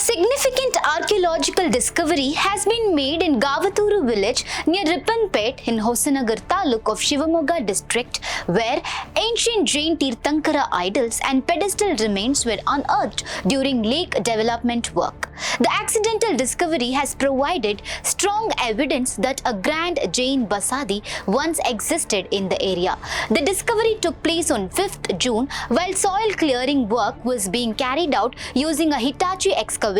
A significant archaeological discovery has been made in Gavaturu village near Ripponpete in Hosanagar taluk of Shivamogga district, where ancient Jain Tirthankara idols and pedestal remains were unearthed during lake development work. The accidental discovery has provided strong evidence that a grand Jain Basadi once existed in the area. The discovery took place on 5th June while soil clearing work was being carried out using a Hitachi excavator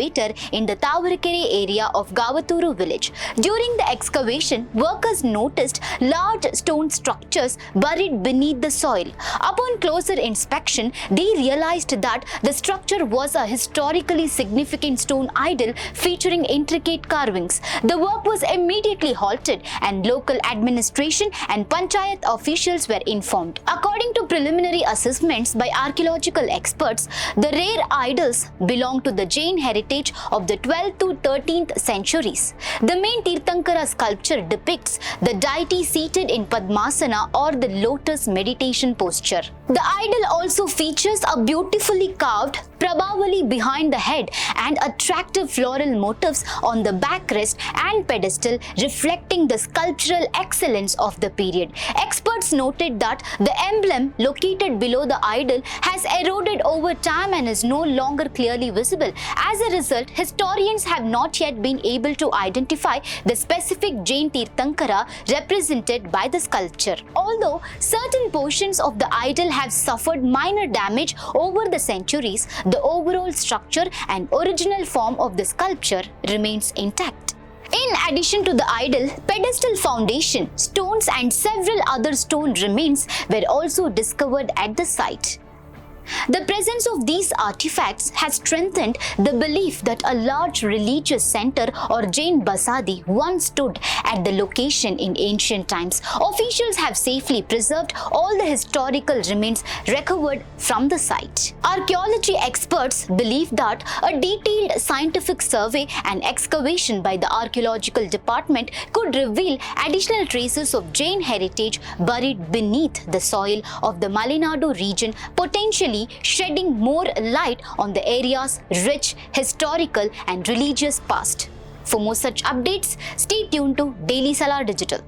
in the Tavarakere area of Gavaturu village. During the excavation, workers noticed large stone structures buried beneath the soil. Upon closer inspection, they realized that the structure was a historically significant stone idol featuring intricate carvings. The work was immediately halted and local administration and panchayat officials were informed. According to preliminary assessments by archaeological experts, the rare idols belong to the Jain heritage of the 12th to 13th centuries. The main Tirthankara sculpture depicts the deity seated in Padmasana or the lotus meditation posture. The idol also features a beautifully carved prabhavali behind the head and attractive floral motifs on the backrest and pedestal, reflecting the sculptural excellence of the period. Experts noted that the emblem located below the idol has eroded over time and is no longer clearly visible. As a result, historians have not yet been able to identify the specific Jain Tirthankara represented by the sculpture. Although certain portions of the idol have suffered minor damage over the centuries, the overall structure and original form of the sculpture remains intact. In addition to the idol, pedestal foundation, stones and several other stone remains were also discovered at the site. The presence of these artifacts has strengthened the belief that a large religious center or Jain Basadi once stood at the location in ancient times. Officials have safely preserved all the historical remains recovered from the site. Archaeology experts believe that a detailed scientific survey and excavation by the archaeological department could reveal additional traces of Jain heritage buried beneath the soil of the Malenadu region, potentially shedding more light on the area's rich historical and religious past. For more such updates, stay tuned to Daily Salar Digital.